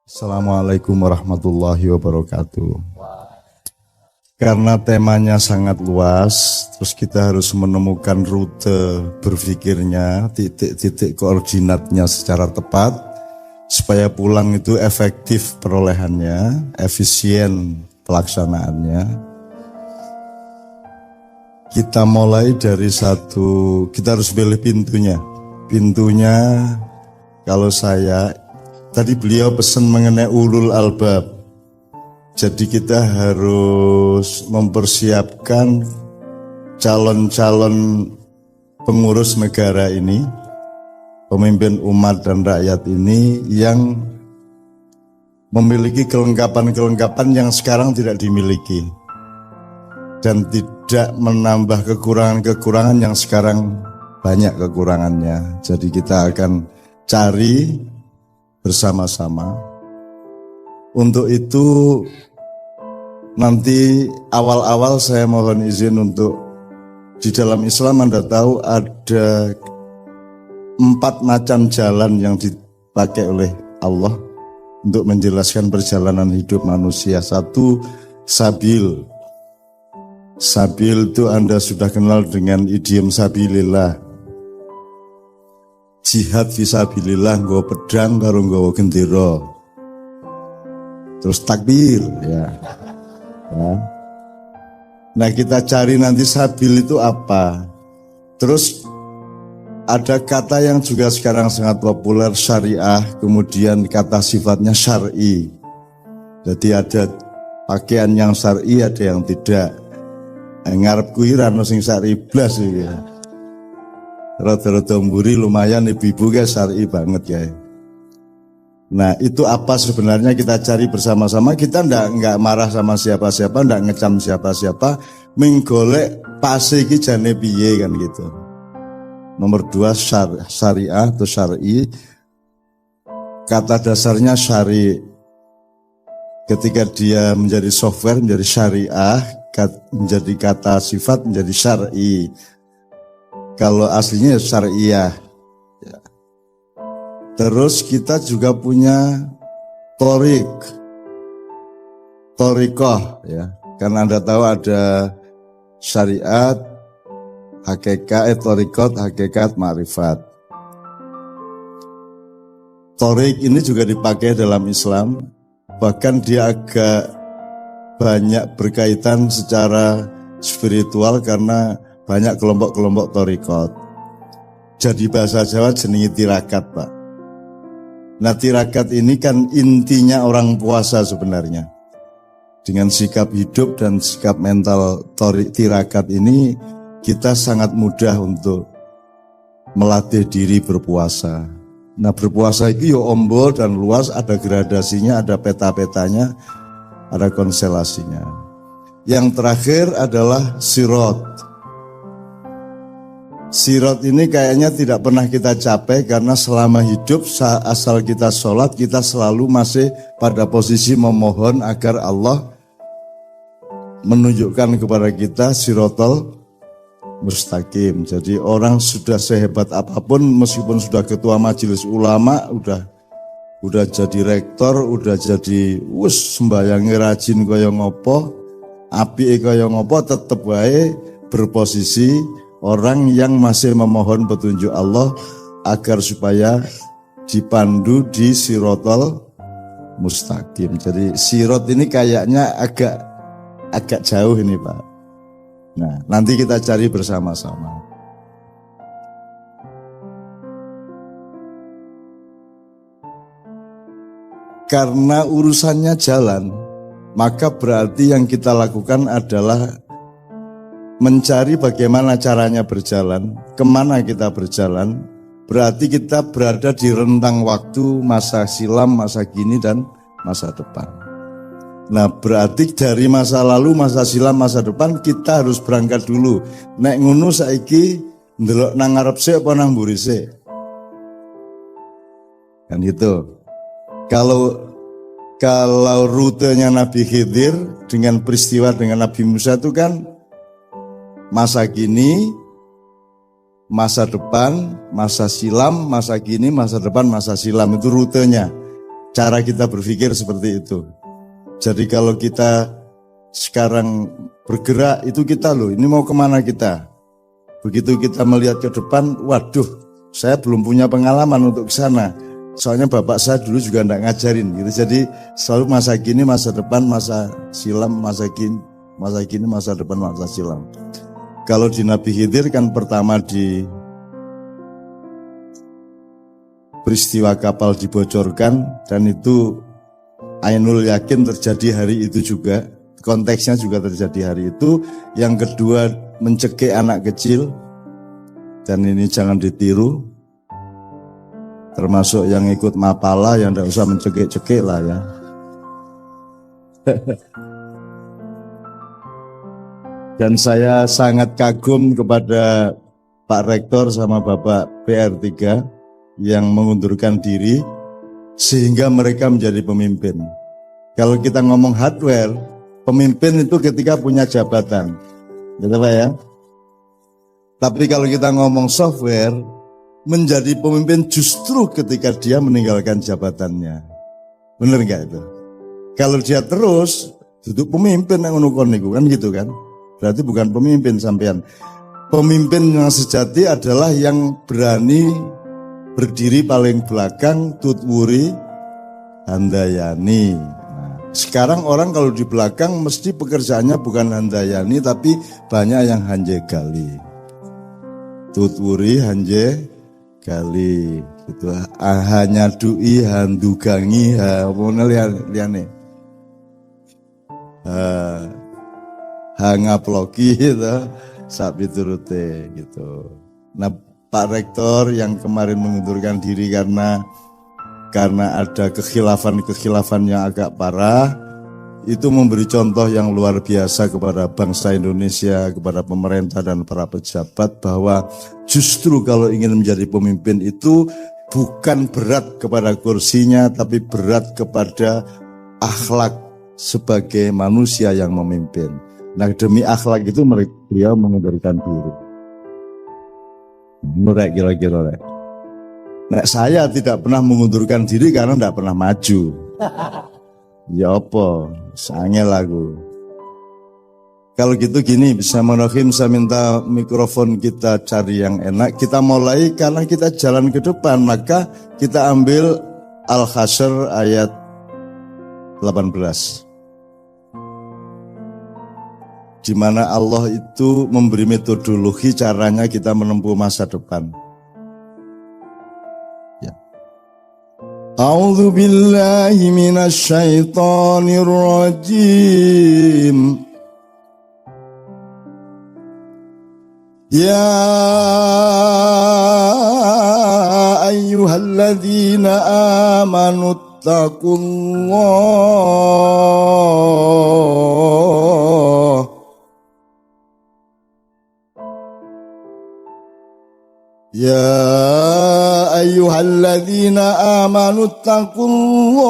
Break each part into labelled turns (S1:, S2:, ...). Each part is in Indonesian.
S1: Assalamualaikum warahmatullahi wabarakatuh. Karena temanya sangat luas, terus kita harus menemukan rute berpikirnya, titik-titik koordinatnya secara tepat, supaya pulang itu efektif perolehannya, efisien pelaksanaannya. Kita mulai dari kita harus pilih pintunya. Pintunya, kalau tadi beliau pesan mengenai ulul albab. Jadi kita harus mempersiapkan calon-calon pengurus negara ini, pemimpin umat dan rakyat ini yang memiliki kelengkapan-kelengkapan yang sekarang tidak dimiliki. Dan tidak menambah kekurangan-kekurangan yang sekarang banyak kekurangannya. Jadi kita akan cari bersama-sama. Untuk itu nanti awal-awal saya mohon izin untuk di dalam Islam Anda tahu ada 4 macam jalan yang dipakai oleh Allah untuk menjelaskan perjalanan hidup manusia. 1, sabil. Sabil itu Anda sudah kenal dengan idiom sabilillah. Jihad fisabilillah, nggawa pedang karo nggawa gendera. Terus takbir ya. Nah, kita cari nanti sabil itu apa. Terus ada kata yang juga sekarang sangat populer, syariah, kemudian kata sifatnya syar'i. Jadi ada pakaian yang syar'i, ada yang tidak. Ngarep kuwi ra ono sing syar'i blas iki. Rada-rada mburi lumayan ibu-ibu guys, syar'i banget ya. Nah, itu apa sebenarnya kita cari bersama-sama. Kita enggak marah sama siapa-siapa, enggak ngecam siapa-siapa, menggolek pase iki jane piye kan gitu. Nomor 2 syariah atau syar'i. Kata dasarnya syari. Ketika dia menjadi software menjadi syariah, menjadi kata sifat menjadi syar'i. Kalau aslinya syariah. Ya. Terus kita juga punya torikoh ya. Karena Anda tahu ada syariat, hakikat, torikot, hakikat, ma'rifat. Torik ini juga dipakai dalam Islam. Bahkan dia agak banyak berkaitan secara spiritual karena banyak kelompok-kelompok torikot. Jadi bahasa Jawa jenenge tirakat, Pak. Nah, tirakat ini kan intinya orang puasa sebenarnya. Dengan sikap hidup dan sikap mental tirakat ini, kita sangat mudah untuk melatih diri berpuasa. Nah, berpuasa itu ya ombo dan luas, ada gradasinya, ada peta-petanya, ada konstelasinya. Yang terakhir adalah sirot. Sirot ini kayaknya tidak pernah kita capai karena selama hidup asal kita sholat kita selalu masih pada posisi memohon agar Allah menunjukkan kepada kita sirotol mustaqim. Jadi orang sudah sehebat apapun meskipun sudah ketua majelis ulama, udah jadi rektor, udah jadi sembayangnya rajin kaya ngopo, apike kaya ngopo, tetep wae berposisi orang yang masih memohon petunjuk Allah agar supaya dipandu di sirotol mustaqim. Jadi sirot ini kayaknya agak jauh ini, Pak. Nah, nanti kita cari bersama-sama. Karena urusannya jalan, maka berarti yang kita lakukan adalah mencari bagaimana caranya berjalan, kemana kita berjalan. Berarti kita berada di rentang waktu masa silam, masa kini, dan masa depan. Nah, berarti dari masa lalu, masa silam, masa depan kita harus berangkat dulu. Nek ngono saiki ndelok nang ngarep sik apa nang mburi sik. Kan gitu. Kalau rutenya Nabi Khidir dengan peristiwa dengan Nabi Musa itu kan masa kini, masa depan, masa silam, masa kini, masa depan, masa silam. Itu rutenya. Cara kita berpikir seperti itu. Jadi kalau kita sekarang bergerak, itu kita loh, ini mau kemana kita? Begitu kita melihat ke depan, waduh, saya belum punya pengalaman untuk ke sana. Soalnya bapak saya dulu juga enggak ngajarin gitu. Jadi selalu masa kini, masa depan, masa silam, masa kini, masa depan, masa silam. Kalau di Nabi Khidir kan pertama di peristiwa kapal dibocorkan, dan itu Ainul Yakin terjadi hari itu juga. Konteksnya juga terjadi hari itu. Yang kedua mencekik anak kecil, dan ini jangan ditiru. Termasuk yang ikut mapala yang tidak usah mencekik-cekik lah ya. Dan saya sangat kagum kepada Pak Rektor sama Bapak PR3 yang mengundurkan diri sehingga mereka menjadi pemimpin. Kalau kita ngomong hardware, pemimpin itu ketika punya jabatan, gitu Pak ya. Tapi kalau kita ngomong software, menjadi pemimpin justru ketika dia meninggalkan jabatannya. Bener nggak itu? Kalau dia terus duduk pemimpin yang nukon niku kan gitu kan? Berarti bukan pemimpin sampean. Pemimpin yang sejati adalah yang berani berdiri paling belakang, tutwuri, handayani. Nah, sekarang orang kalau di belakang mesti pekerjaannya bukan handayani tapi banyak yang hanjegali. Tutwuri, hanjegali gitu. Hanya dui, handugangi, apa liane. Hangaploki gitu, sapi turute gitu. Nah, Pak Rektor yang kemarin mengundurkan diri karena ada kekhilafan yang agak parah, itu memberi contoh yang luar biasa kepada bangsa Indonesia, kepada pemerintah dan para pejabat bahwa justru kalau ingin menjadi pemimpin itu bukan berat kepada kursinya, tapi berat kepada akhlak sebagai manusia yang memimpin. Nah, demi akhlak itu beliau mengundurkan diri. Menurut kira-kira. Nah, saya tidak pernah mengundurkan diri karena tidak pernah maju. Ya apa? Sangel lagu. Kalau gitu gini, bisa Bismillahirrahmanirrahim, saya minta mikrofon kita cari yang enak. Kita mulai karena kita jalan ke depan, maka kita ambil Al-Hasyr ayat 18. Di mana Allah itu memberi metodologi caranya kita menempuh masa depan. Ya. A'udzu billahi minasy syaithanir rajim. Ya ayyuhalladzina amanu taqullaha Ya ayyuhalladzina amanu taqullaha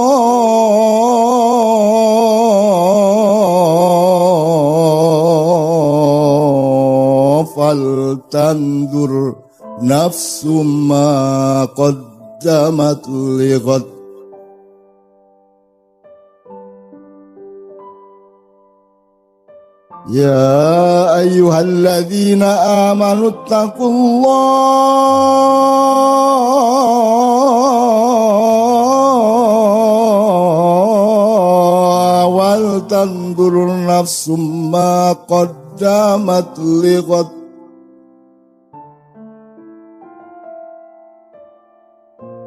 S1: faltandur nafsum ma qaddamat lighad Ya ayyuhalladzina amanu taqullaha wal tandur nafsum ma qaddamat lighad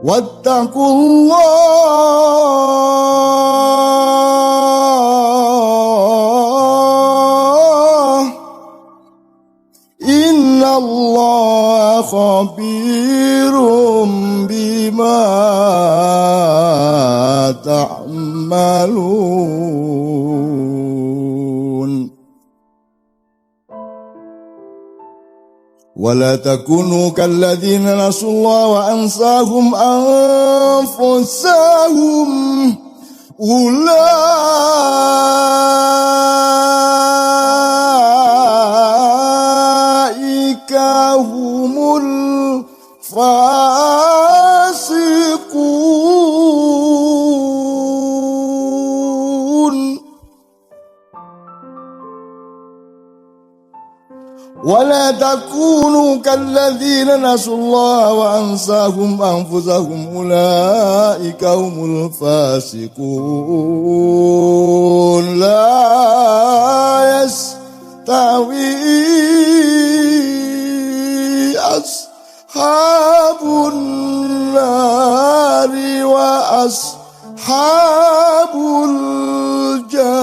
S1: wattaqullah innallaha khabirum bima ta'malun wala takunu kalladzina nasullaha wa ansahum anfusahum ulaika humul fasiqun. ولا تكونوا كالذين نسوا الله وأنساهم أنفسهم أولئك هم الفاسقون لا يستوي أصحاب النار وأصحاب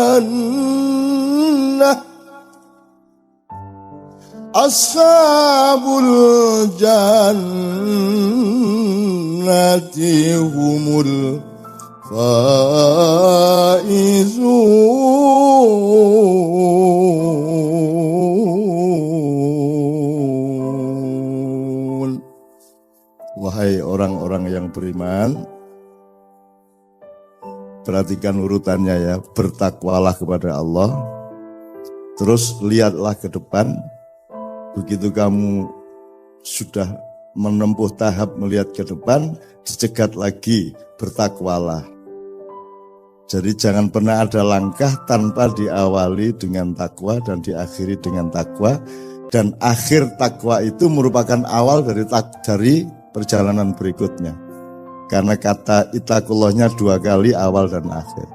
S1: الجنة أصحاب الجنة هم الفائزون. Wahai orang-orang yang beriman, perhatikan urutannya ya, bertakwalah kepada Allah, terus lihatlah ke depan. Begitu kamu sudah menempuh tahap melihat ke depan, dicegat lagi, bertakwalah. Jadi jangan pernah ada langkah tanpa diawali dengan takwa dan diakhiri dengan takwa. Dan akhir takwa itu merupakan awal dari perjalanan berikutnya. Karena kata ittaqullahnya 2 kali, awal dan akhir.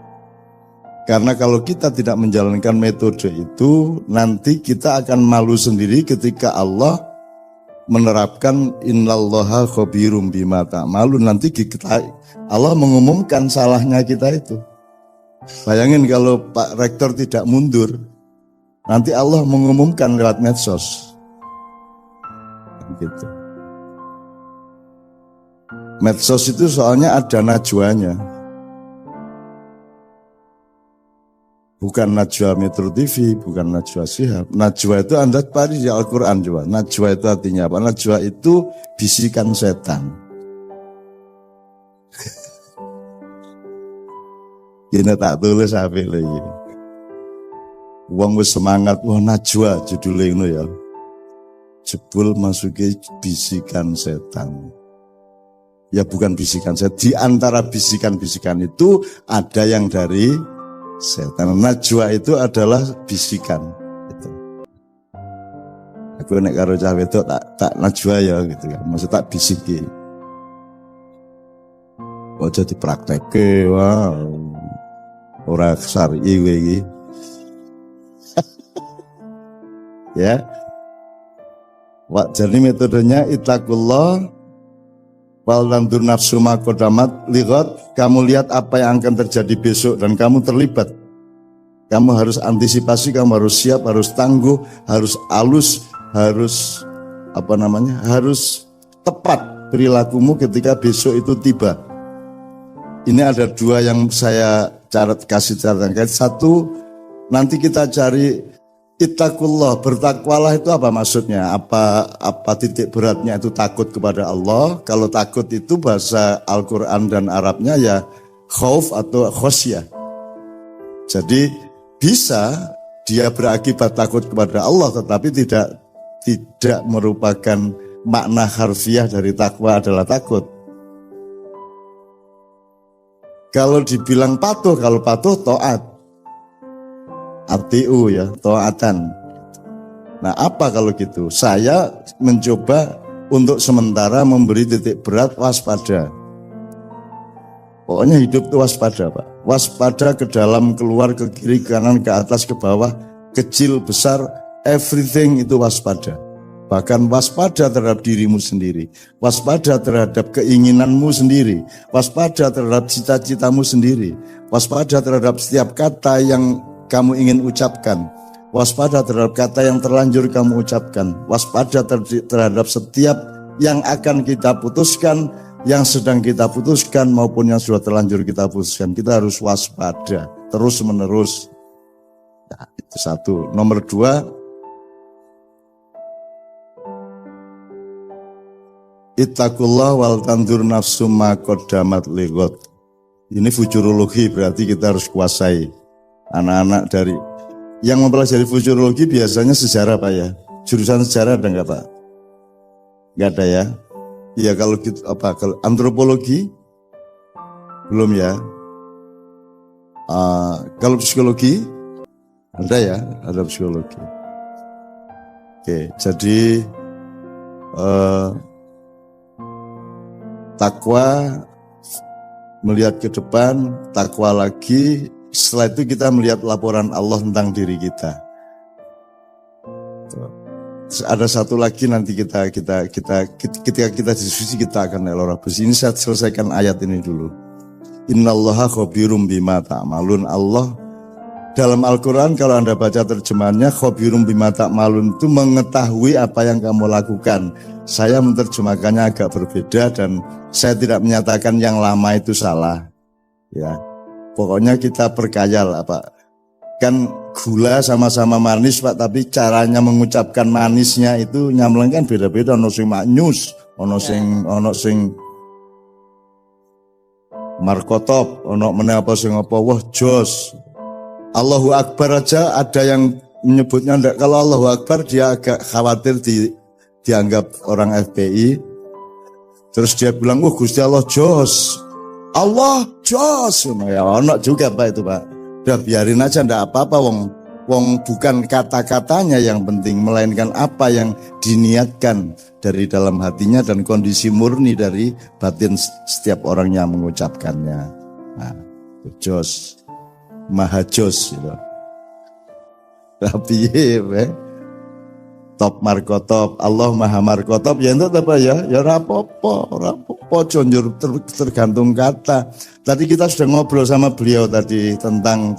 S1: Karena kalau kita tidak menjalankan metode itu, nanti kita akan malu sendiri ketika Allah menerapkan innallaha khabirum bima ta'malun. Nanti Allah mengumumkan salahnya kita itu. Bayangin kalau Pak Rektor tidak mundur, nanti Allah mengumumkan lewat medsos. Gitu. Medsos itu soalnya ada najwanya. Bukan Najwa Metro TV, bukan Najwa Shihab. Najwa itu Anda cari di Al-Quran coba. Najwa itu artinya apa? Najwa itu bisikan setan. Ini tak tulis apa lagi. Wong wis semangat, wah Najwa judulnya ini ya. Jebul masuki bisikan setan. Ya bukan bisikan setan. Di antara bisikan-bisikan itu ada yang dari setan. Najwa itu adalah bisikan. Gitu. Aku nek karo cah wedok tak najwa ya gitu kan. Maksud tak bisiki. Ojo dipraktekke, wow. Ora syar'i kowe iki. Ya. Jadi metodenya ittaqullah wal tandur nafsu ma qaddamat lighad. Kamu lihat apa yang akan terjadi besok dan kamu terlibat. Kamu harus antisipasi, kamu harus siap, harus tangguh, harus halus, harus harus tepat perilakumu ketika besok itu tiba. Ini ada 2 yang saya kasih catatan. Satu, nanti kita cari ittaqullah, bertakwalah itu apa maksudnya? Apa titik beratnya itu takut kepada Allah? Kalau takut itu bahasa Al-Quran dan Arabnya ya khauf atau khosyah. Jadi bisa dia berakibat takut kepada Allah, tetapi tidak merupakan makna harfiah dari takwa adalah takut. Kalau dibilang patuh, kalau patuh taat. Atiu ya, taatan. Nah apa kalau gitu? Saya mencoba untuk sementara memberi titik berat waspada. Pokoknya hidup itu waspada Pak. Waspada ke dalam, keluar, ke kiri, ke kanan, ke atas, ke bawah, kecil, besar, everything itu waspada. Bahkan waspada terhadap dirimu sendiri, waspada terhadap keinginanmu sendiri, waspada terhadap cita-citamu sendiri, waspada terhadap setiap kata yang kamu ingin ucapkan, waspada terhadap kata yang terlanjur kamu ucapkan, waspada terhadap setiap yang akan kita putuskan, yang sedang kita putuskan maupun yang sudah terlanjur kita putuskan. Kita harus waspada terus menerus. Nah, itu satu. Nomor 2, ittaqullah wal tandur nafsu ma qaddamat lighad. Ini futurologi, berarti kita harus kuasai. Anak-anak dari yang mempelajari futurologi biasanya sejarah Pak ya. Jurusan sejarah ada enggak Pak? Nggak ada ya? Iya kalau gitu apa? Kalau antropologi belum ya? Kalau psikologi ada ya? Ada psikologi. Oke, jadi takwa, melihat ke depan, takwa lagi. Setelah itu kita melihat laporan Allah tentang diri kita. Ada satu lagi nanti ketika kita diskusi kita akan elorabus. Ini saya selesaikan ayat ini dulu. Innallaha khabirum bima ta'malun. Allah dalam Al-Quran kalau Anda baca terjemahannya khabirum bima ta'malun itu mengetahui apa yang kamu lakukan. Saya menerjemahkannya agak berbeda dan saya tidak menyatakan yang lama itu salah. Ya, pokoknya kita perkaya lah Pak. Kan gula sama-sama manis Pak, tapi caranya mengucapkan manisnya itu nyamleng kan beda-beda. Ono sing maknyus, ono sing markotop, ono meneh apa sing apa wah jos. Allahu Akbar aja ada yang menyebutnya enggak. Kalau Allahu Akbar dia agak khawatir dianggap orang FPI. Terus dia bilang, Gusti Allah jos. Allah jos. Ya ono juga Pak itu Pak. Udah biarin aja enggak apa-apa wong bukan kata-katanya yang penting, melainkan apa yang diniatkan dari dalam hatinya dan kondisi murni dari batin setiap orang yang mengucapkannya. Nah, jos. Maha jos gitu. Tapi top markotop, Allah maha markotop ya itu apa ya? Ya rapopo jonjur tergantung kata. Tadi kita sudah ngobrol sama beliau tadi tentang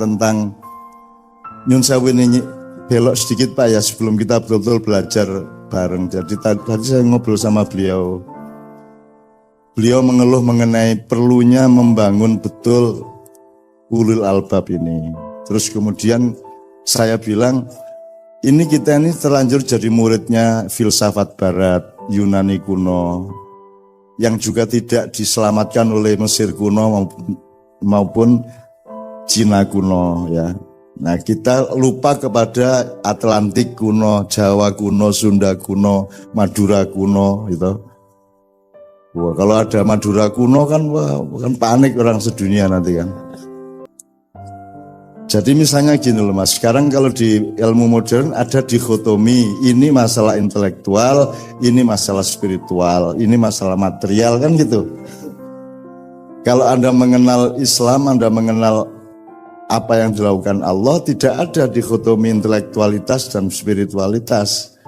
S1: Nyun Sewu ini belok sedikit Pak ya sebelum kita betul-betul belajar bareng. Jadi tadi saya ngobrol sama beliau. Beliau mengeluh mengenai perlunya membangun betul ulul albab ini. Terus kemudian saya bilang, kita ini terlanjur jadi muridnya filsafat barat, Yunani kuno, yang juga tidak diselamatkan oleh Mesir kuno maupun Cina kuno ya. Nah kita lupa kepada Atlantik kuno, Jawa kuno, Sunda kuno, Madura kuno gitu. Wah, kalau ada Madura kuno kan panik orang sedunia nanti kan. Jadi misalnya gini loh Mas, sekarang kalau di ilmu modern ada dikotomi, ini masalah intelektual, ini masalah spiritual, ini masalah material kan gitu. Kalau Anda mengenal Islam, Anda mengenal apa yang dilakukan Allah, tidak ada dikotomi intelektualitas dan spiritualitas.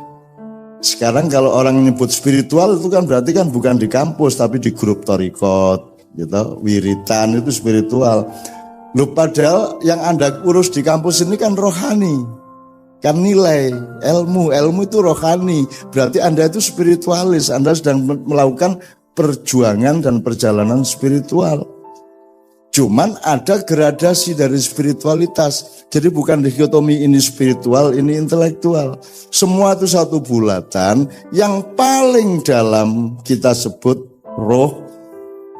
S1: Sekarang kalau orang menyebut spiritual itu kan berarti kan bukan di kampus, tapi di grup torikot, gitu, wiritan itu spiritual. Loh padahal yang Anda urus di kampus ini kan rohani, kan nilai, ilmu itu rohani. Berarti Anda itu spiritualis, Anda sedang melakukan perjuangan dan perjalanan spiritual. Cuman ada gradasi dari spiritualitas. Jadi bukan dikotomi ini spiritual, ini intelektual. Semua itu satu bulatan yang paling dalam kita sebut roh.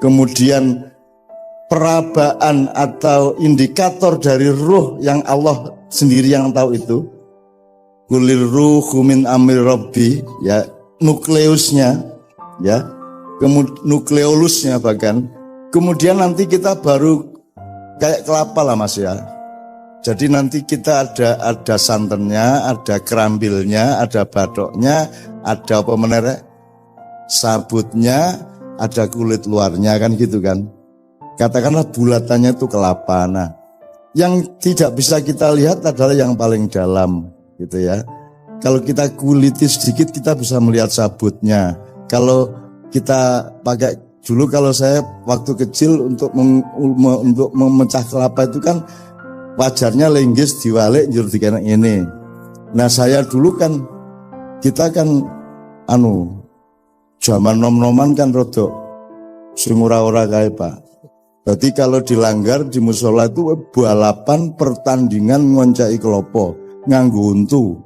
S1: Kemudian perabaan atau indikator dari ruh yang Allah sendiri yang tahu itu. Kulir ruhu min amri rabbi, ya, nukleusnya, ya, nukleolusnya bahkan. Kemudian nanti kita baru kayak kelapa lah Mas ya. Jadi nanti kita ada santannya, ada kerambilnya, ada badoknya, ada apa menere, sabutnya, ada kulit luarnya kan gitu kan. Katakanlah bulatannya itu kelapa. Nah, yang tidak bisa kita lihat adalah yang paling dalam gitu ya. Kalau kita kuliti sedikit kita bisa melihat sabutnya. Kalau kita pakai dulu, kalau saya waktu kecil untuk memecah kelapa itu kan wajarnya lenggis diwalik njur dikene ini. Nah, saya dulu kan kita kan zaman nom-noman kan rodok sing ora-ora kae Pak. Berarti kalau dilanggar di musola itu balapan pertandingan ngoncai kelopo nganggo untu.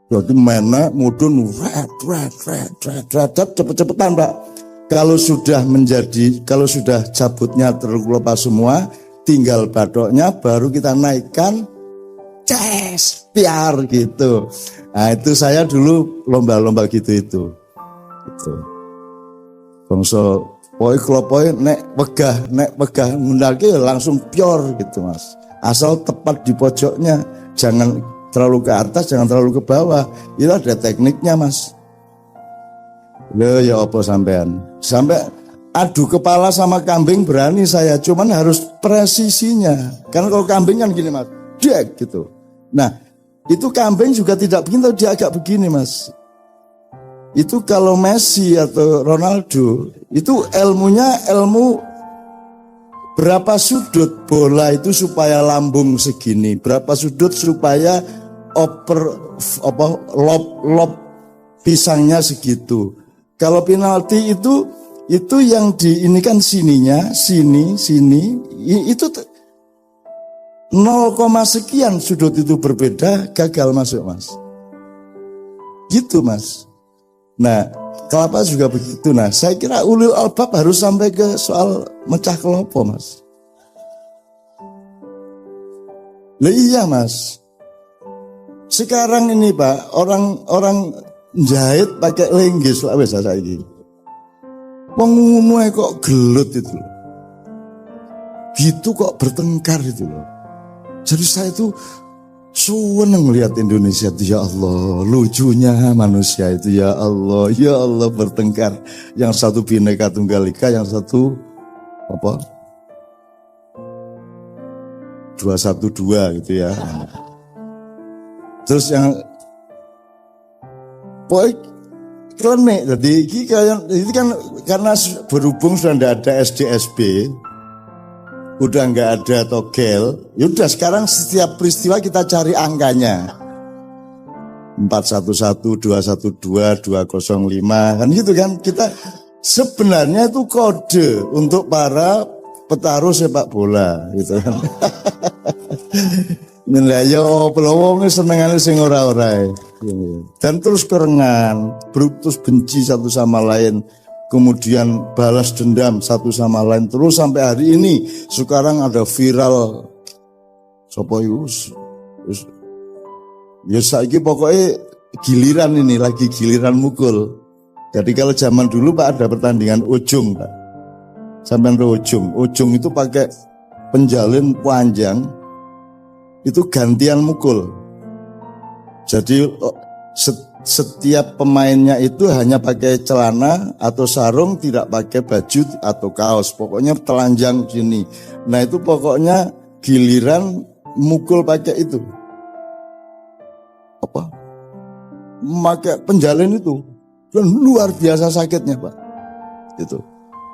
S1: Berarti mana mudun cepet-cepetan Pak. Kalau sudah cabutnya terkelopas semua, tinggal badoknya baru kita naikkan, piar gitu. Nah itu saya dulu lomba-lomba gitu itu. Tuh. Bangsa pokoknya klopoe nek wegah ngundake langsung pior gitu Mas. Asal tepat di pojoknya, jangan terlalu ke atas, jangan terlalu ke bawah. Itu ada tekniknya Mas. Loh ya apa sampean? Sampai adu kepala sama kambing berani saya, cuman harus presisinya. Karena kalau kambing kan gini Mas, dek gitu. Nah, itu kambing juga tidak begini, dia agak begini Mas. Itu kalau Messi atau Ronaldo, itu ilmunya ilmu berapa sudut bola itu supaya lambung segini, berapa sudut supaya lob pisangnya segitu. Kalau penalti itu yang ini kan sininya, sini, itu 0, sekian sudut itu berbeda, gagal masuk Mas. Gitu Mas. Nah, kelapa juga begitu. Nah, saya kira ulil albab harus sampai ke soal mecah kelopo, Mas. Lah iya, Mas. Sekarang ini, Pak, orang jahit pakai linggis lah wis saiki. Wong ngono kok gelut itu. Gitu kok bertengkar itu loh. Jadi saya itu seneng lihat Indonesia itu, ya Allah, lucunya manusia itu, ya Allah bertengkar. Yang satu Bhinneka Tunggal Ika, yang satu 212 gitu ya. Terus yang klenik, jadi ini kan karena berhubung sudah tidak ada SDSB, udah nggak ada togel, yaudah sekarang setiap peristiwa kita cari angkanya 411, 212, 205 kan gitu kan. Kita sebenarnya itu kode untuk para petarung sepak bola gitu kan. Nilai yo pelowong senengane sing ora-ora dan terus kerengan, terus benci satu sama lain. Kemudian balas dendam satu sama lain terus sampai hari ini. Sekarang ada viral sopo ya saiki pokoknya giliran ini lagi giliran mukul. Jadi kalau zaman dulu Pak ada pertandingan ujung Pak. Sampai ujung itu pakai penjalin panjang, itu gantian mukul. Jadi setiap pemainnya itu hanya pakai celana atau sarung, tidak pakai baju atau kaos, pokoknya telanjang gini. Nah itu pokoknya giliran mukul pakai itu pakai penjalin itu, dan luar biasa sakitnya Pak.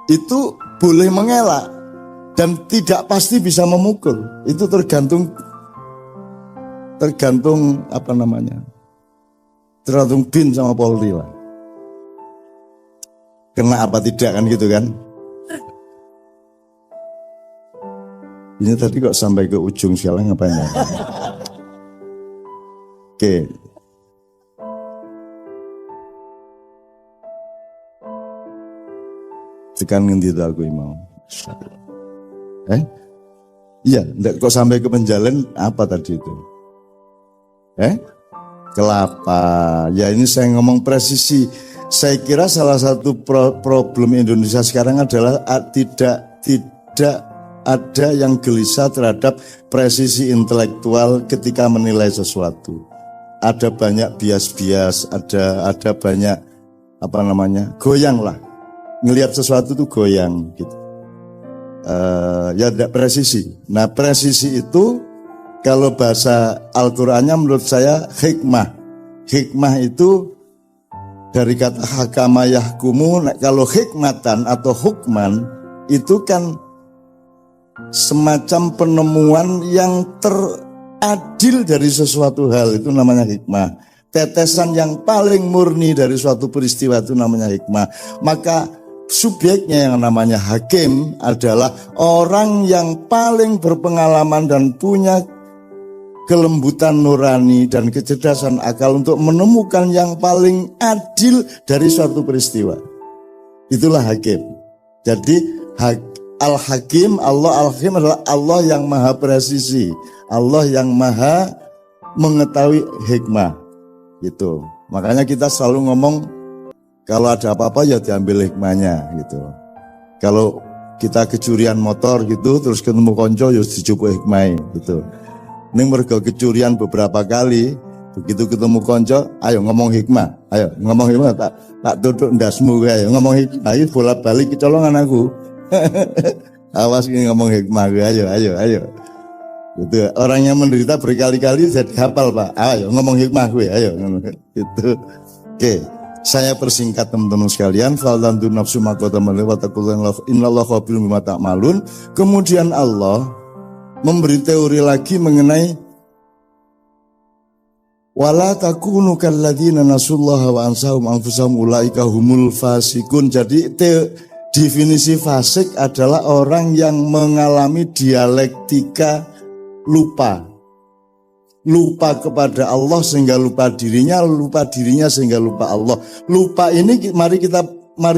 S1: Itu boleh mengelak dan tidak pasti bisa memukul. Itu tergantung tergantung BIN sama Polri lah. Kena apa tidak kan gitu kan. Ini tadi kok sampai ke ujung sialan ngapain ya? Oke. Tekan ngendi to aku mau. Iya, kok sampai ke penjalan apa tadi itu? Kelapa. Ya ini saya ngomong presisi. Saya kira salah satu problem Indonesia sekarang adalah tidak ada yang gelisah terhadap presisi intelektual ketika menilai sesuatu. Ada banyak bias-bias, ada banyak goyang lah. Ngelihat sesuatu tuh goyang gitu. Ya tidak presisi. Nah presisi itu kalau bahasa Al-Qur'annya menurut saya hikmah. Hikmah itu dari kata hakama yahkumu. Kalau hikmatan atau hukman itu kan semacam penemuan yang teradil dari sesuatu hal, itu namanya hikmah. Tetesan yang paling murni dari suatu peristiwa itu namanya hikmah. Maka subjeknya yang namanya hakim adalah orang yang paling berpengalaman dan punya kelembutan nurani dan kecerdasan akal untuk menemukan yang paling adil dari suatu peristiwa. Itulah hakim. Jadi Al-Hakim, Allah Al-Hakim adalah Allah yang maha presisi, Allah yang maha mengetahui hikmah. Gitu. Makanya kita selalu ngomong Kalau ada apa-apa ya diambil hikmahnya gitu. Kalau kita kecurian motor gitu terus ketemu konco ya dijupuk hikmah gitu. Ning mergo kecurian beberapa kali, begitu ketemu konco, ayo ngomong hikmah, ayo ngomong hikmah, tak duduk ndasmu ayo ngomong hikmah, ayo bolak-balik kecolongan aku. Awas ini ngomong hikmah, ayo. Gitu. Orang yang menderita berkali-kali jadi hafal, Pak. Ayo ngomong hikmah gue, ayo. Gitu. Oke. Saya persingkat teman-teman sekalian, faltantu nafsu maqaddamah wa taqullaha innallaha khabirun bima ta'malun. Kemudian Allah memberi teori lagi mengenai wala takunu kalladzina nasullaha wa ansahum anfusahum ulaika humul fasikun. Jadi definisi fasik adalah orang yang mengalami dialektika lupa kepada Allah sehingga lupa dirinya sehingga lupa Allah. Lupa ini mari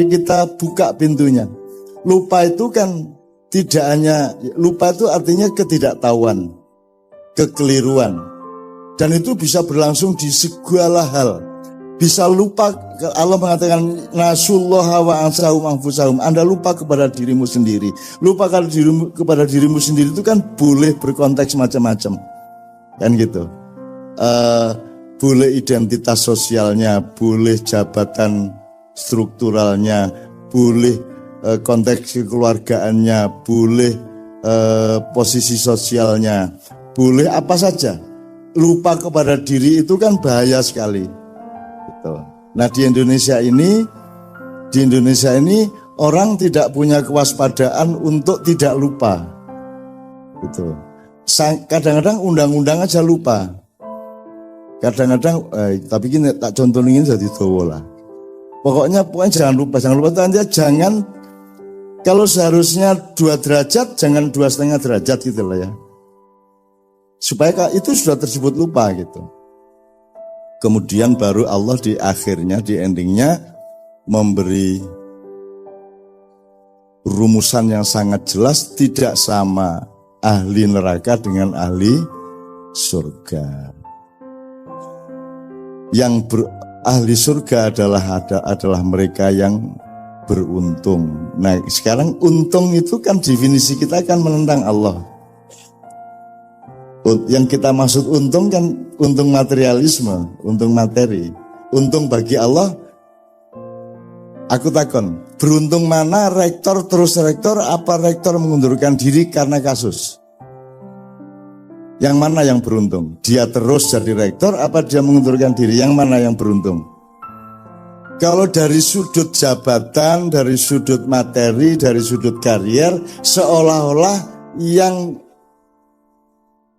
S1: kita buka pintunya. Lupa itu kan tidak hanya, lupa itu artinya ketidaktahuan, kekeliruan. Dan itu bisa berlangsung di segala hal. Bisa lupa, Allah mengatakan nasullaha wa ansahum anfusahum. Anda lupa kepada dirimu sendiri. Lupa kepada dirimu sendiri itu kan boleh berkonteks macam-macam. Kan gitu. Boleh identitas sosialnya, boleh jabatan strukturalnya, boleh konteks kekeluargaannya, boleh posisi sosialnya, boleh apa saja. Lupa kepada diri itu kan bahaya sekali. Gitu. Nah di Indonesia ini orang tidak punya kewaspadaan untuk tidak lupa. Gitu. Kadang-kadang undang-undang aja lupa. Kadang-kadang, tapi ini tak contohin jadi tahu lah. Pokoknya jangan lupa tanya, jangan kalau seharusnya 2 derajat, jangan 2,5 derajat gitu lah ya. Supaya itu sudah tersebut lupa gitu. Kemudian baru Allah di akhirnya, di endingnya memberi rumusan yang sangat jelas, tidak sama ahli neraka dengan ahli surga. Yang ahli surga adalah mereka yang beruntung. Nah sekarang untung itu kan definisi kita kan menentang Allah. Yang kita maksud untung kan untung materialisme, untung materi. Untung bagi Allah, aku takon, beruntung mana rektor terus rektor, apa rektor mengundurkan diri karena kasus? Yang mana yang beruntung? Dia terus jadi rektor, apa dia mengundurkan diri? Yang mana yang beruntung? Kalau dari sudut jabatan, dari sudut materi, dari sudut karier, seolah-olah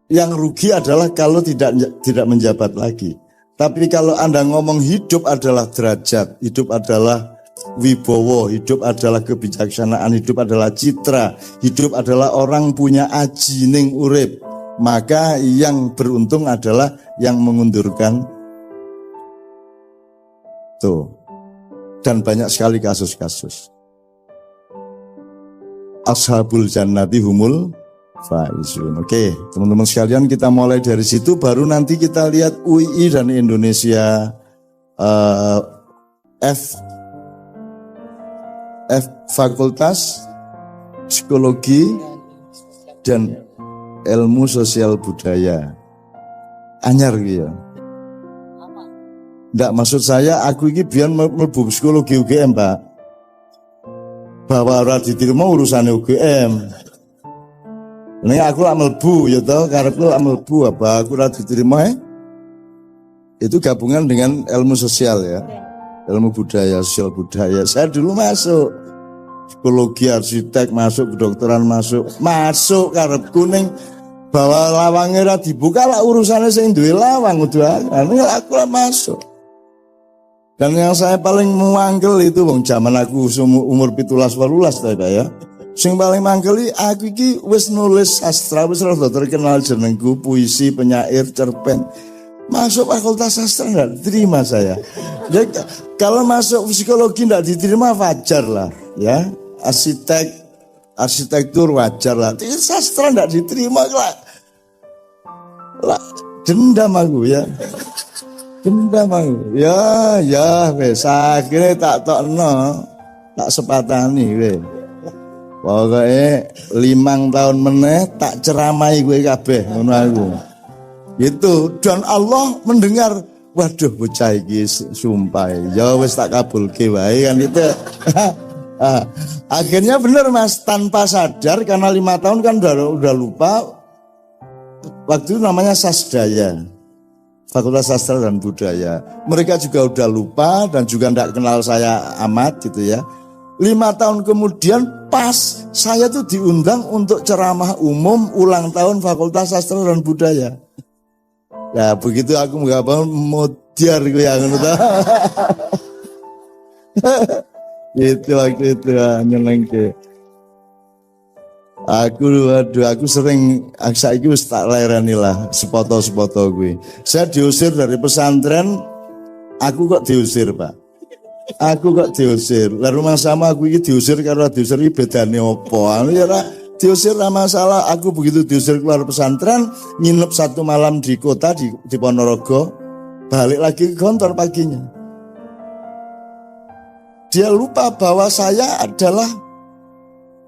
S1: yang rugi adalah kalau tidak menjabat lagi. Tapi kalau Anda ngomong hidup adalah derajat, hidup adalah wibowo, hidup adalah kebijaksanaan, hidup adalah citra, hidup adalah orang punya aji ning urip, maka yang beruntung adalah yang mengundurkan. Tuh. Dan banyak sekali kasus-kasus. Ashabul jannati humul faizun. Oke, teman-teman sekalian, kita mulai dari situ, baru nanti kita lihat UI dan Indonesia F Fakultas Psikologi dan Ilmu Sosial Budaya. Anyar gitu ya. Nggak, maksud saya aku ini biar mlebu psikologi UGM, Pak. Bahwa ora diterima urusan UGM. Ini aku lak mlebu ya toh, karepku lak mlebu apa aku ora diterima itu gabungan dengan ilmu sosial ya. Ilmu budaya, sosial budaya. Saya dulu masuk psikologi, arsitek, masuk kedokteran, masuk karepku ning bahwa lawangnya ora dibuka lah urusannya sing duwe lawang kudu aku lah masuk. Dan yang saya paling memanggil itu wong zaman aku umur 17-18 ta ya. Sing paling manggeli aku iki wis nulis sastra, wis rada terkenal jenengku, puisi, penyair, cerpen. Masuk fakultas sastra enggak diterima saya. Ya, kalau masuk psikologi enggak diterima wajar lah ya. Arsitektur wajar lah. Tapi sastra enggak diterima lah. Dendam aku ya. Gendam aku. Ya wis akhire tak tokno. Tak sepatani wis. Pokoke 5 tahun meneh tak ceramai kowe kabeh ngono aku. Itu dan Allah mendengar. Waduh bocah iki sumpah. Ya wis tak kabulke wae kan itu. Akhirnya bener Mas, tanpa sadar karena 5 tahun kan udah lupa. Waktu itu namanya Sasdaya, Fakultas Sastra dan Budaya. Mereka juga udah lupa dan juga tidak kenal saya amat gitu ya. 5 tahun kemudian pas saya tuh diundang untuk ceramah umum ulang tahun Fakultas Sastra dan Budaya. Nah begitu aku nggak mau modiar gue yang itu waktu itu nyenengke. Aku sering saiki wis tak lereni lah sepoto-sepoto gue. Saya diusir dari pesantren, aku kok diusir Pak. Aku kok diusir. Lah rumah sama aku ini diusir karena diusir ini bedane opo. Ya diusir lah masalah. Aku begitu diusir keluar pesantren, nginep 1 malam di kota di Ponorogo, balik lagi ke kantor paginya. Dia lupa bahwa saya adalah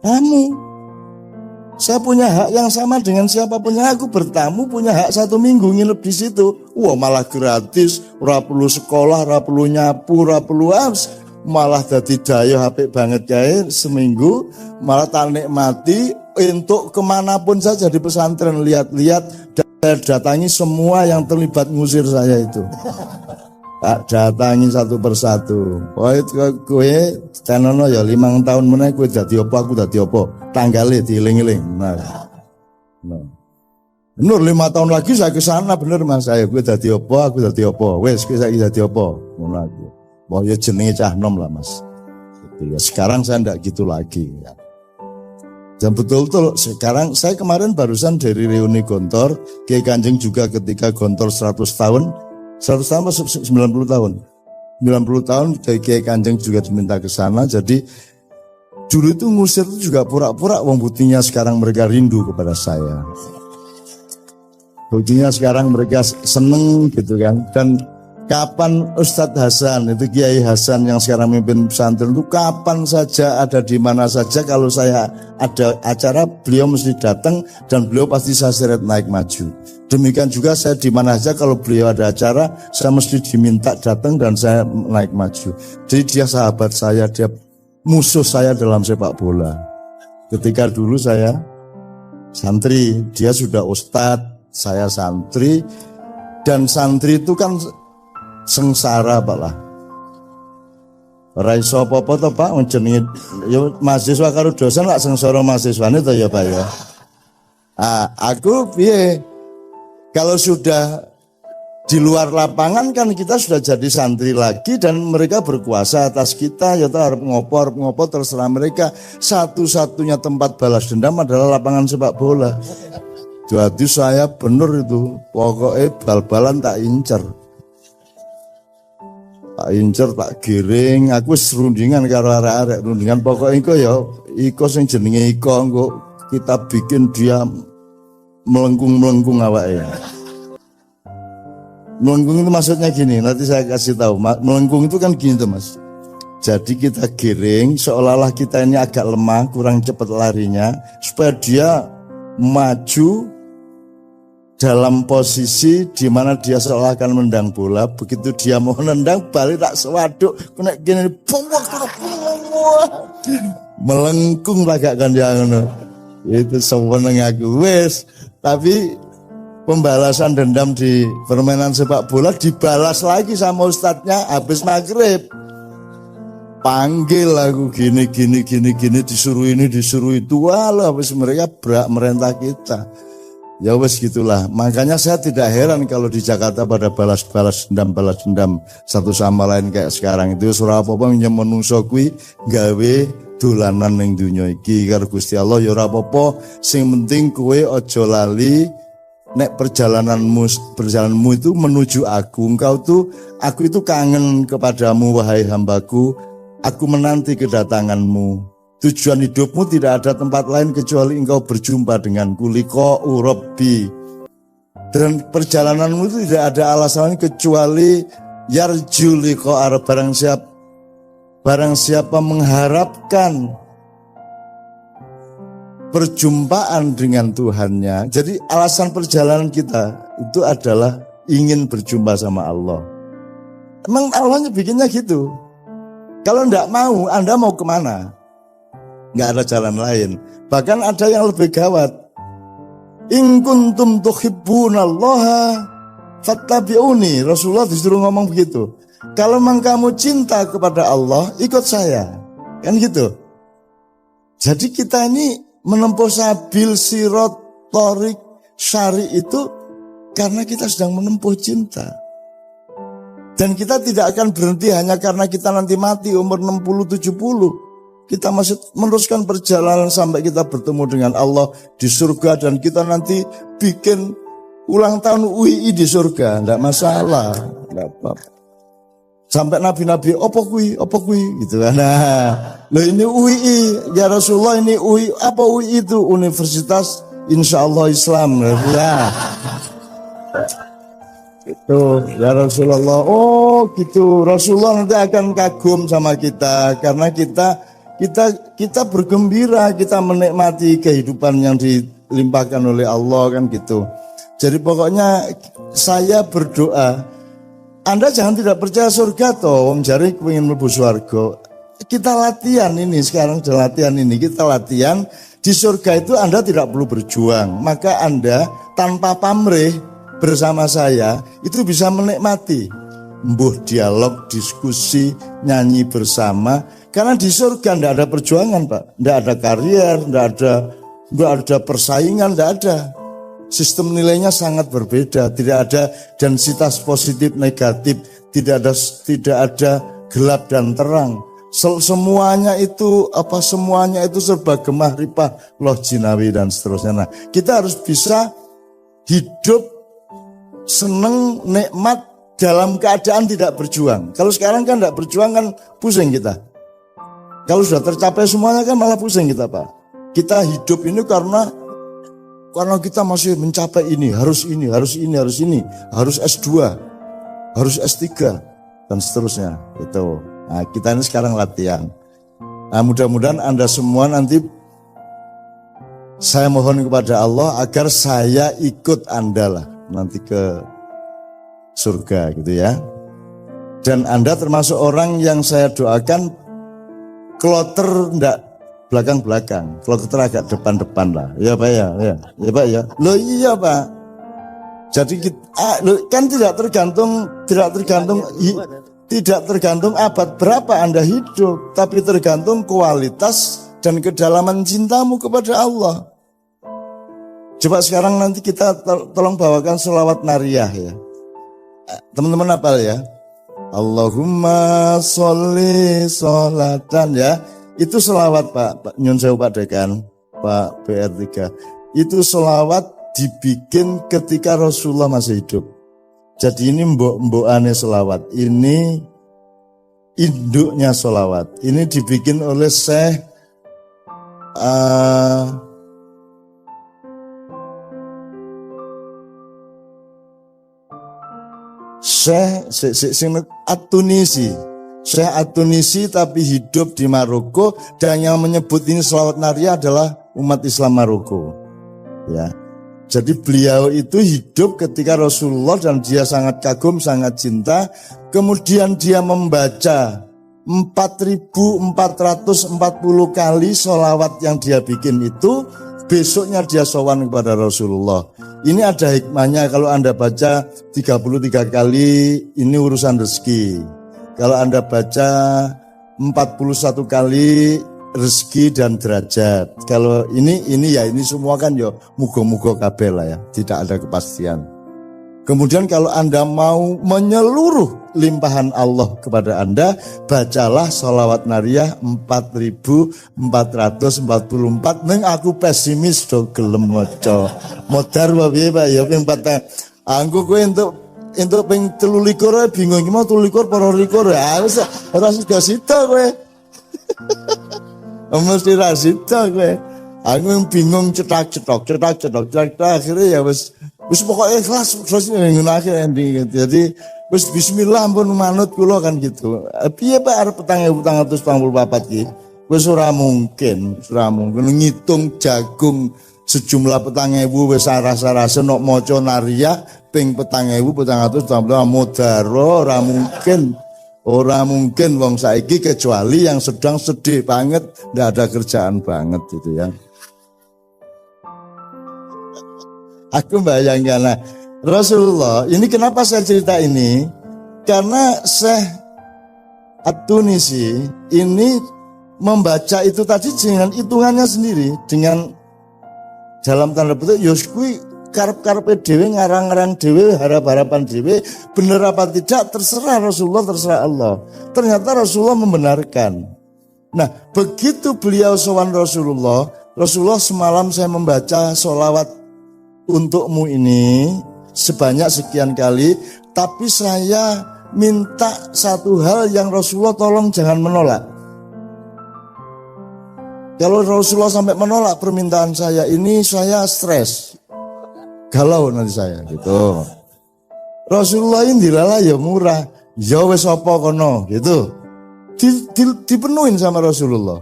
S1: tamu. Saya punya hak yang sama dengan siapapun yang aku bertamu, punya hak 1 minggu nginep di situ. Wah malah gratis, ora perlu sekolah, ora perlu nyapu, ora perlu malah dadi daya apik banget kae seminggu, malah tak nikmati untuk kemanapun saja di pesantren lihat-lihat dan datangi semua yang terlibat ngusir saya itu. Tak datangi satu persatu. Oh itu kowe tenono ya 5 tahun meneh kowe dadi apa aku dadi apa. Tanggale dieling-eling. Nah. Bener 5 tahun lagi saya ke sana bener Mas saya kowe dadi apa aku dadi apa. Wes kowe saiki dadi apa. Ngono aku. Mau ya jenenge cah nom lah Mas. Gitu ya. Sekarang saya ndak gitu lagi ya. Dan betul-betul sekarang saya kemarin barusan dari reuni Gontor, Kiai Kanjeng juga ketika Gontor 100 tahun 100 tahun atau 90 tahun 90 tahun Kiai Kanjeng juga diminta ke sana. Jadi dulu itu ngusir itu juga pura-pura wong buktinya sekarang mereka rindu kepada saya. Buktinya sekarang mereka seneng gitu kan. Dan kapan Ustadz Hasan itu Kiai Hasan yang sekarang memimpin pesantren itu kapan saja ada di mana saja kalau saya ada acara beliau mesti datang dan beliau pasti saya seret naik maju. Demikian juga saya di mana saja kalau beliau ada acara saya mesti diminta datang dan saya naik maju. Jadi dia sahabat saya, dia musuh saya dalam sepak bola. Ketika dulu saya santri, dia sudah ustadz, saya santri, dan santri itu kan sengsara Pak lah. Ora iso apa-apa to Pak jenenge ya mahasiswa karo dosen lak sengsara mahasiswane to ya Pak ya. Aku piye? Kalau sudah di luar lapangan kan kita sudah jadi santri lagi dan mereka berkuasa atas kita ya harap ngopo terserah mereka. Satu-satunya tempat balas dendam adalah lapangan sepak bola. Jadi saya bener itu pokoknya bal-balan tak incer. Tak incer, tak giring, aku serundingan karo arek-arek rundingan pokoknya iku ya, iku sing jenenge iku engko kita bikin dia melengkung awake. Melengkung itu maksudnya gini, nanti saya kasih tahu. Melengkung itu kan gini tuh Mas. Jadi kita giring seolah-olah kita ini agak lemah, kurang cepat larinya supaya dia maju dalam posisi di mana dia seolah akan menendang bola. Begitu dia mau nendang balik tak sewaduk kena gini melengkung lagakkan dia ngono. Itu seneng aku wis. Tapi pembalasan dendam di permainan sepak bola dibalas lagi sama ustadznya habis maghrib. Panggil aku gini disuruh ini disuruh itu. Walah habis mereka berak merentah kita. Ya wes gitulah. Makanya saya tidak heran kalau di Jakarta pada balas dendam satu sama lain kayak sekarang itu. Surah apa-apa yang menungso kuwi gawe dolanan ning dunya iki karo Gusti Allah ya ora apa-apa. Sing penting kowe aja lali nek perjalananmu itu menuju aku. Aku itu kangen kepadamu wahai hambaku. Aku menanti kedatanganmu. Tujuan hidupmu tidak ada tempat lain kecuali engkau berjumpa denganku. Liqa'u Rabbi. Dan perjalananmu itu tidak ada alasan kecuali yarju liqa, barang siapa mengharapkan perjumpaan dengan Tuhannya. Jadi alasan perjalanan kita itu adalah ingin berjumpa sama Allah. Emang Allahnya bikinnya gitu. Kalau enggak mau, Anda mau kemana? Enggak ada jalan lain. Bahkan ada yang lebih gawat. In kuntum tuhibbunallaha fattabi'uni. Rasulullah disuruh ngomong begitu. Kalau memang kamu cinta kepada Allah, ikut saya. Kan gitu. Jadi kita ini menempuh sabil sirat torik syari itu karena kita sedang menempuh cinta. Dan kita tidak akan berhenti hanya karena kita nanti mati umur 60-70. Kita masih meneruskan perjalanan sampai kita bertemu dengan Allah di surga. Dan kita nanti bikin ulang tahun UI di surga. Tidak masalah. Tidak apa-apa. Sampai nabi-nabi, apa kui gitu kan. Nah, loh ini UI. Ya Rasulullah, ini UI. Apa UI itu? Universitas Insyaallah Islam. Nah, itu ya Rasulullah. Oh gitu. Rasulullah nanti akan kagum sama kita. Karena kita bergembira, kita menikmati kehidupan yang dilimpahkan oleh Allah kan gitu. Jadi pokoknya saya berdoa, Anda jangan tidak percaya surga toh, Om Jari ingin mlebu surga. Kita latihan ini sekarang, kita latihan di surga itu Anda tidak perlu berjuang, maka Anda tanpa pamrih bersama saya itu bisa menikmati mbuh dialog, diskusi, nyanyi bersama. Karena di surga tidak ada perjuangan, Pak. Tidak ada karier, tidak ada persaingan, tidak ada. Sistem nilainya sangat berbeda. Tidak ada densitas positif negatif, tidak ada gelap dan terang. Semuanya itu serba gemah ripah loh jinawi dan seterusnya. Nah, kita harus bisa hidup seneng, nikmat dalam keadaan tidak berjuang. Kalau sekarang kan tidak berjuang kan pusing kita. Kalau sudah tercapai semuanya kan malah pusing kita, Pak. Kita hidup ini karena kita masih mencapai ini, harus S2, harus S3 dan seterusnya. Gitu. Nah, kita ini sekarang latihan. Nah, mudah-mudahan Anda semua nanti saya mohon kepada Allah agar saya ikut Anda lah nanti ke surga gitu ya. Dan Anda termasuk orang yang saya doakan kloter enggak belakang-belakang, kloter agak depan-depan lah. Ya Pak ya. Ya Pak ya. Loh iya Pak. Jadi kan tidak tergantung abad berapa Anda hidup, tapi tergantung kualitas dan kedalaman cintamu kepada Allah. Coba sekarang nanti kita tolong bawakan sholawat nariyah ya. Teman-teman hafal ya. Allahumma sholli sholatan ya. Itu selawat Pak Nyun Sewu Pak Dekan, Pak BR3. Itu selawat dibikin ketika Rasulullah masih hidup. Jadi ini mbok-mbokane selawat. Ini induknya selawat. Ini dibikin oleh Syekh Syekh At-Tunisi tapi hidup di Maroko, dan yang menyebut ini selawat nariyah adalah umat Islam Maroko. Ya. Jadi beliau itu hidup ketika Rasulullah dan dia sangat kagum, sangat cinta. Kemudian dia membaca 4.440 kali sholawat yang dia bikin itu. Besoknya dia sowan kepada Rasulullah. Ini ada hikmahnya, kalau Anda baca 33 kali ini urusan rezeki. Kalau Anda baca 41 kali rezeki dan derajat. Kalau ini semua kan ya muga-muga kabeh lah ya, tidak ada kepastian. Kemudian kalau Anda mau menyeluruh limpahan Allah kepada Anda, bacalah sholawat nariyah 4.444. Neng aku pesimis do gelem maca. Modar wae Pak ya ping 4. Anggo kowe entuk ping 23 bingung iki mau 23 para 23. Ah wis ora sida sida kowe. Mesti ra sida kowe. Aku bingung cetak-cetok akhirnya ya wis Wis pokoke ikhlas ngono akhir ending. Jadi wis bismillah pun manut kula kan gitu. Piye Pak arep 4.444 ki? Wis ora mungkin ngitung jagung sejumlah 4.000 wis rasa-rasa nok maca nariyah ping 4.444 modaro ora mungkin wong saiki kecuali yang sedang sedih banget, ndak ada kerjaan banget gitu ya. Aku bayangkan lah, Rasulullah, ini kenapa saya cerita ini? Karena Syekh At-Tunisi ini membaca itu tadi dengan hitungannya sendiri, dengan dalam tanda petik Yoskui karep-karepe dhewe ngarang-ngarang dhewe harap-harapan dhewe bener apa tidak terserah Rasulullah, terserah Allah. Ternyata Rasulullah membenarkan. Nah, begitu beliau sowan Rasulullah semalam saya membaca sholawat untukmu ini sebanyak sekian kali, tapi saya minta satu hal yang Rasulullah tolong jangan menolak. Kalau Rasulullah sampai menolak permintaan saya ini, saya stres, galau nanti saya gitu. Rasulullah ini dilala ya murah, ya wes apa kono gitu, dipenuhin sama Rasulullah.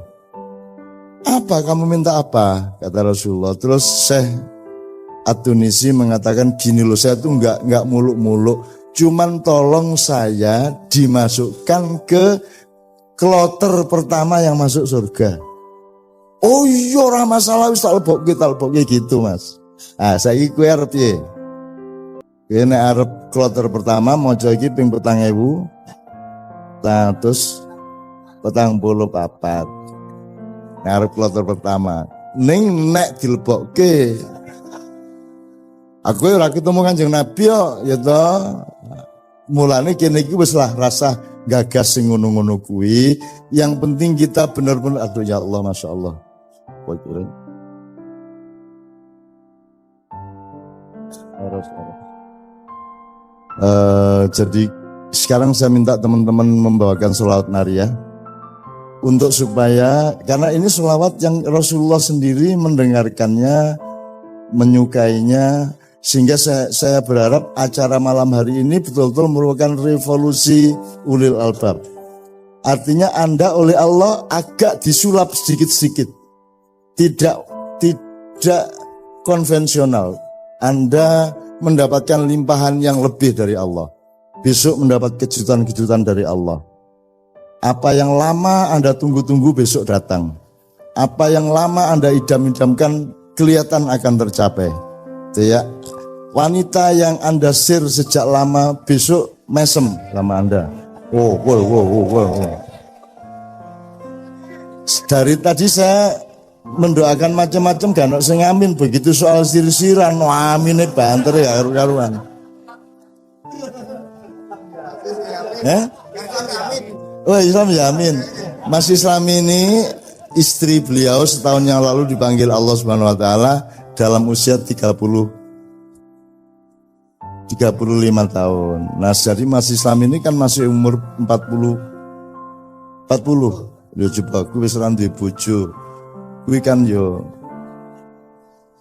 S1: Apa kamu minta apa? Kata Rasulullah. Terus Syekh At-Tunisi mengatakan gini loh, saya tuh nggak muluk-muluk, cuman tolong saya dimasukkan ke kloter pertama yang masuk surga. Oh iya ora masalah wis tak lebokke gitu Mas. Ah saiki kowe arep piye? Kowe nek arep kloter pertama maca iki ping 4.144. Nek arep kloter pertama. Ning nek dilebokke aku ora ketemu Kanjeng Nabi ya toh. Mulane kene iki wis lah rasa gagas sing ngono-ngono kuwi. Yang penting kita benar-benar aduh ya Allah masyaallah. Jadi sekarang saya minta teman-teman membawakan sholawat nariyah untuk supaya karena ini sholawat yang Rasulullah sendiri mendengarkannya, menyukainya. Sehingga saya berharap acara malam hari ini betul-betul merupakan revolusi ulil albab. Artinya Anda oleh Allah agak disulap sedikit-sedikit. Tidak konvensional. Anda mendapatkan limpahan yang lebih dari Allah. Besok mendapat kejutan-kejutan dari Allah. Apa yang lama Anda tunggu-tunggu besok datang. Apa yang lama Anda idam-idamkan kelihatan akan tercapai. Ya, wanita yang Anda share sejak lama besok mesem sama Anda. Wow. Dari tadi saya mendoakan macam-macam gak ono sing amin, begitu soal sir-siran amine banter ya karu-karuan. Oh Islam yamin. Mas Islam ini istri beliau setahun yang lalu dipanggil Allah Subhanahu wa taala dalam usia 35 tahun. Nah, jadi Mas Islam ini kan masih umur 40. Yo coba kuwi wis ora duwe bojo. Kuwi kan yo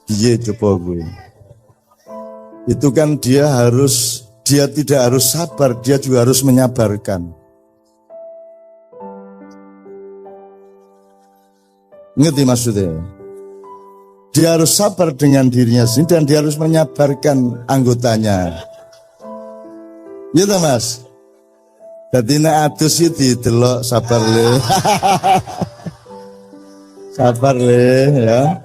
S1: piye coba kuwi. Itu kan dia tidak harus sabar, dia juga harus menyabarkan. Ngerti maksudnya? Dia harus sabar dengan dirinya sendiri dan dia harus menyabarkan anggotanya. Gitu Mas. Jadi nek adus iki didelok sabar le. Sabar le ya.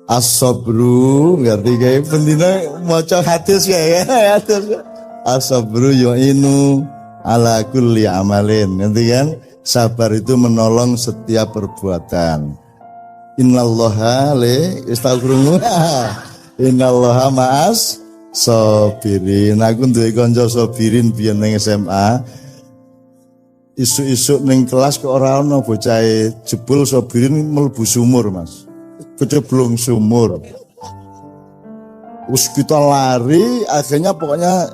S1: As-sabru ngerti kae pendina maca hadis kae ya. As-sabru yu'inu ala kulli amalin. Ngerti kan? Sabar itu menolong setiap perbuatan. Innallaha le istaghfirullah. Innallaha ma'as sabirin. Aku duwe kanca sabirin biyen ning SMA. Isuk-isuk ning kelas kok ora ana bocah jebul sabirin mlebu sumur, Mas. Kecemplung sumur. Terus kita lari, akhirnya pokoknya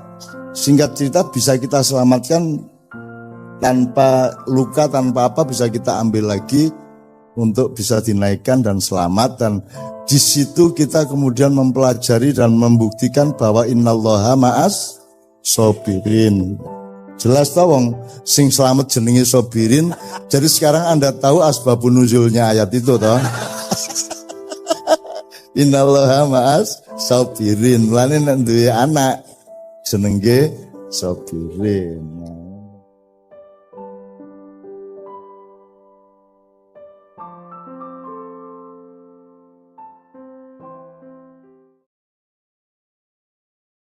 S1: singkat cerita bisa kita selamatkan tanpa luka, tanpa apa bisa kita ambil lagi. untuk bisa dinaikkan dan selamat, dan di situ kita kemudian mempelajari dan membuktikan bahwa innallaha ma'as sobirin. Jelas tau wong sing selamat jenenge sobirin. Jadi sekarang Anda tahu asbabun nuzulnya ayat itu toh. Innallaha ma'as sobirin. Lane nek duwe anak jenenge sobirin.